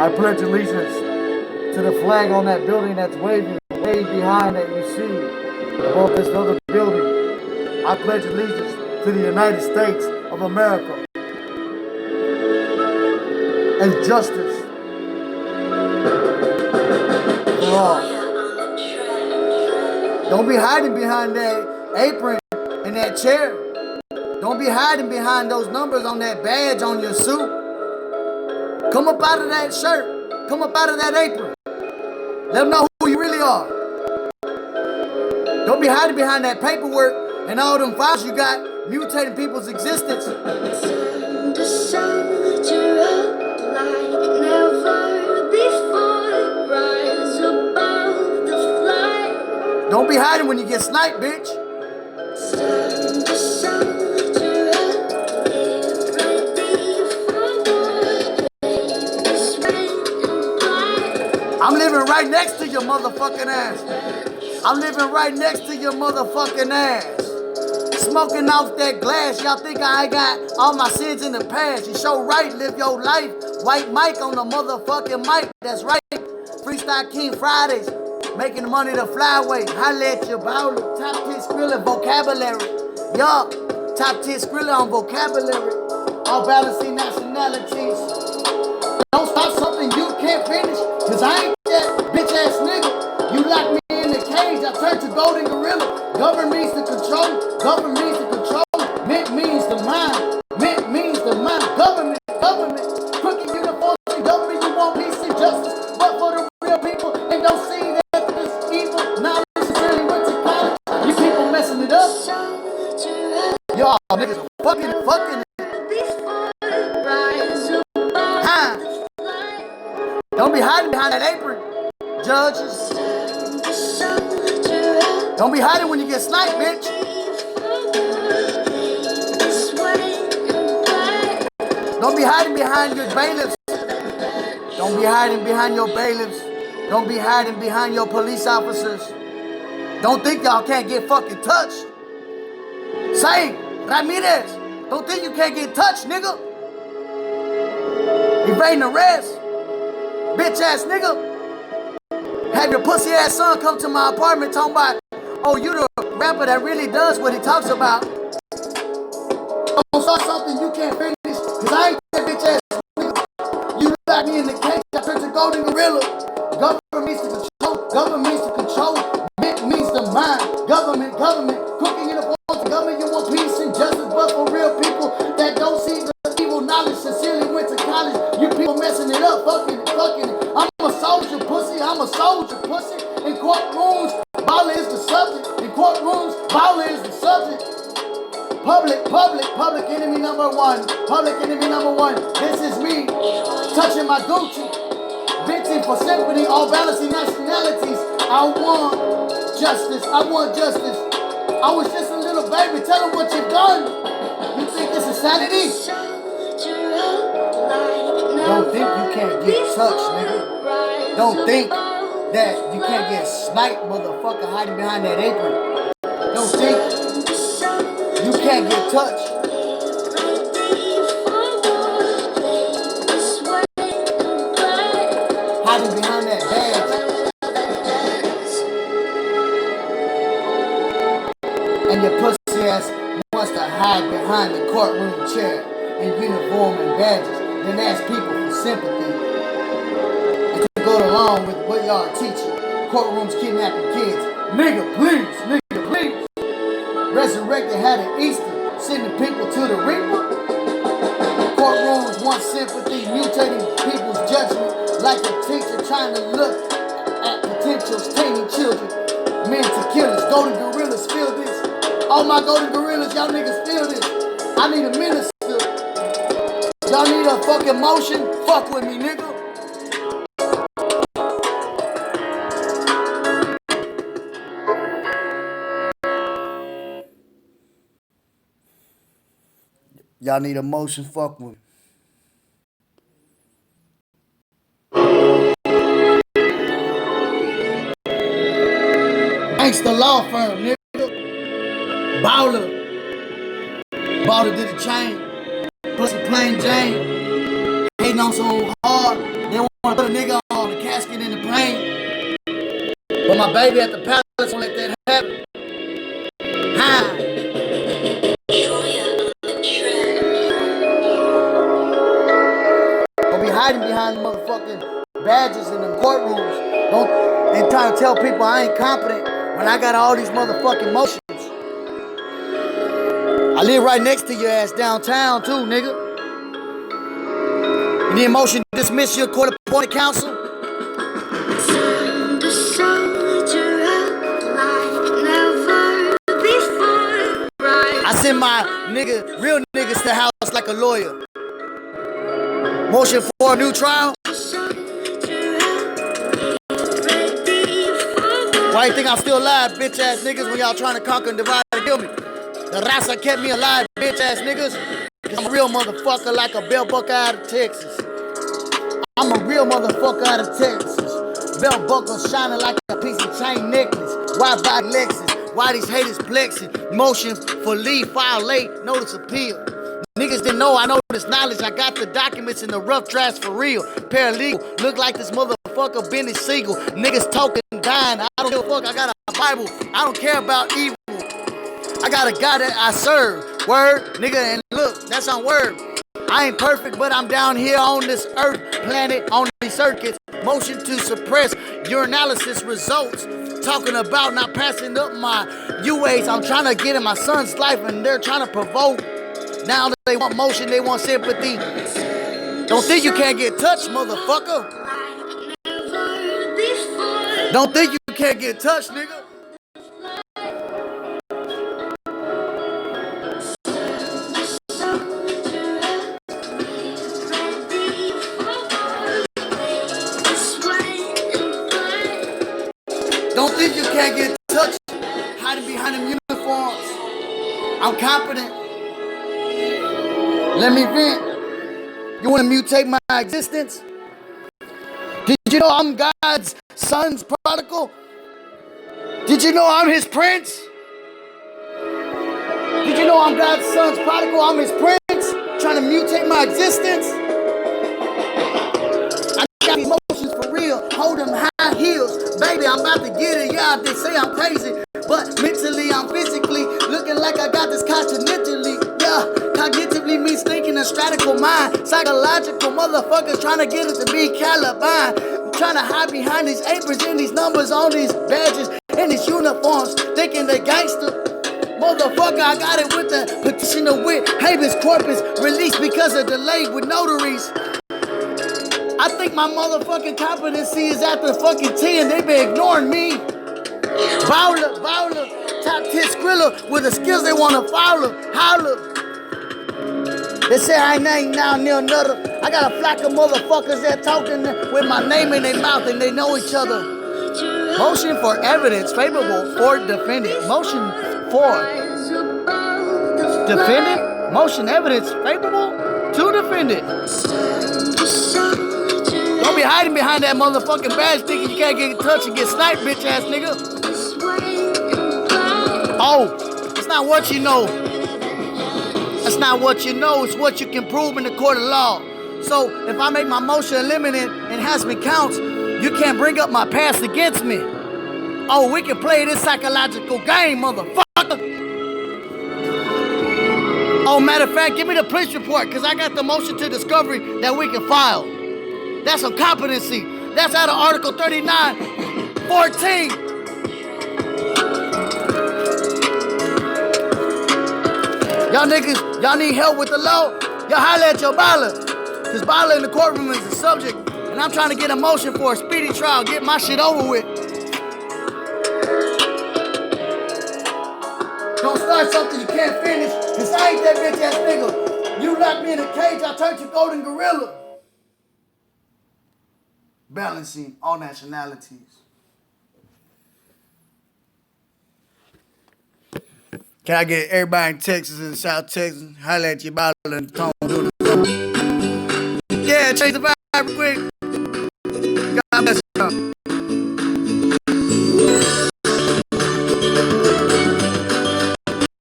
I pledge allegiance to the flag on that building that's waving way behind that you see above this other building. I pledge allegiance to the United States of America and justice for all. Don't be hiding behind that apron and that chair. Don't be hiding behind those numbers on that badge on your suit. Come up out of that shirt. Come up out of that apron. Let them know who you really are. Don't be hiding behind that paperwork and all them files you got mutating people's existence. Don't be hiding when you get sniped, bitch. I'm living right next to your motherfucking ass. I'm living right next to your motherfucking ass. Smoking off that glass. Y'all think I ain't got all my sins in the past. You show right, live your life. White Mike on the motherfucking mic. That's right. Freestyle King Fridays. Making the money the flyway. Holla at your baller. Top 10 Skrilla vocabulary. Yup. Top 10 Skrilla on vocabulary. All balancing nationalities. Don't stop something you can't finish. Cause I ain't that bitch ass nigga. You lock me in the cage. I turn to golden gorilla. Govern means to control. Govern means to control. Mint means the mind. Mint means the mind. Government. Government. Crooked uniform. Government. You want peace and justice. But for the real people. And don't see that. Y'all niggas fucking. Don't be hiding behind that apron, judges. Don't be hiding when you get sniped, bitch. Don't be hiding behind your bailiffs. Don't be hiding behind your bailiffs. Don't be hiding behind your police officers. Don't think y'all can't get fucking touched. Say, Ramirez, don't think you can't get touched, nigga. Evading arrest. Bitch ass nigga. Have your pussy ass son come to my apartment talking about, oh, you the rapper that really does what he talks about. Don't start something you can't finish, cause I ain't that bitch ass nigga. You lock me in the cage, I turn to golden gorilla. Government means to control. Government means to control. Mint means the mind. Government. Cooking uniforms. Government, you want peace and justice, but for real people that don't see the evil knowledge, sincerely went to college. You people messing it up, fucking it. I'm a soldier, pussy. I'm a soldier, pussy. In courtrooms, Balla is the subject. In courtrooms, Balla is the subject. Public enemy number one. Public enemy number one. This is me, touching my Gucci. Venting for sympathy, all balancing nationalities. I want justice. I was just a little baby. Tell them what you've done. You think this is sanity? Don't think you can't get touched, nigga. Don't think that you can't get sniped, motherfucker, hiding behind that apron. Don't think you can't get touched. Hiding behind that badge. And your pussy ass wants to hide behind the courtroom chair in uniform and badges, then ask people for sympathy. And to go along with what y'all are teaching, courtrooms kidnapping kids. Nigga, please. Resurrected had an Easter, sending people to the Reaper. Courtrooms want sympathy, mutating people's judgment, like a teacher trying to look at potential tainting children. Men to killers, golden gorillas, feel this. All my golden gorillas, y'all niggas feel this. I need a minister. Y'all need a fucking motion? Fuck with me, nigga. Y'all need a motion? Fuck with me. Gangsta law firm, nigga. Balla did a chain. Pussy plain Jane. Hating on so hard. They wanna put a nigga on the casket in the plane. But my baby at the palace won't let that happen. Huh? Don't be hiding behind the motherfucking badges in them courtrooms. Don't and trying to tell people I ain't competent when I got all these motherfucking motions. I live right next to your ass downtown too, nigga. You need a motion to dismiss your court-appointed counsel? I send my real niggas to house like a lawyer. Motion for a new trial? Why you think I'm still alive, bitch ass niggas, when y'all trying to conquer and divide and kill me? The raza kept me alive, bitch ass niggas. I'm a real motherfucker like a bell buckle out of Texas. I'm a real motherfucker out of Texas. Bell buckle shining like a piece of chain necklace. Why buy Lexus? Why these haters flexing? Motion for leave, file late, notice appeal. Niggas didn't know I know this knowledge. I got the documents in the rough drafts for real. Paralegal, look like this motherfucker Benny Siegel. Niggas talking, dying. I don't give a fuck. I got a Bible. I don't care about evil. I got a God that I serve. Word, nigga, and look, that's on word. I ain't perfect, but I'm down here on this earth planet, on these circuits. Motion to suppress your analysis results. Talking about not passing up my UAs. I'm trying to get in my son's life, and they're trying to provoke. Now they want motion, they want sympathy. Don't think you can't get touched, motherfucker. Don't think you can't get touched, nigga. Don't think you can't get touched. Hiding behind them uniforms. I'm confident. Let me vent. You want to mutate my existence? Did you know I'm God's son's prodigal? Did you know I'm his prince? Did you know I'm God's son's prodigal? I'm his prince. Trying to mutate my existence? I got emotions for real. Hold them high heels. Baby, I'm about to get it. Yeah, they say I'm crazy. But mentally, I'm physically looking like I got this continentally. Yeah, cognitively means thinking a stratical mind. Psychological motherfuckers trying to get it to be Caliban. I'm trying to hide behind these aprons and these numbers on these badges and these uniforms. Thinking they gangster. Motherfucker, I got it with the petition of wit. Habeas corpus released because of delay with notaries. I think my motherfucking competency is at the fucking 10. They been ignoring me. Bowler, top 10 skriller with the skills they want to follow. Holler. They say I ain't now near another. I got a flock of motherfuckers that talking with my name in their mouth and they know each other. Motion for evidence favorable for defendant. Motion for defendant. Motion evidence favorable to defendant. Don't be hiding behind that motherfucking badge thinking you can't get in touch and get sniped, bitch ass nigga. Oh, it's not what you know. That's not what you know. It's what you can prove in the court of law. So if I make my motion eliminate enhancement counts, you can't bring up my past against me. Oh, we can play this psychological game, motherfucker. Oh, matter of fact, give me the police report, because I got the motion to discovery that we can file. That's some competency. That's out of Article 39:14. Y'all niggas, y'all need help with the law? Y'all holler at your Balla. Because Balla in the courtroom is the subject. And I'm trying to get a motion for a speedy trial. Get my shit over with. Don't start something you can't finish. Because I ain't that bitch ass nigga. You locked me in a cage, I turned you golden gorilla. Balancing all nationalities. Can I get everybody in Texas and South Texas? Holla at your Balla and Tone. Yeah, change the vibe.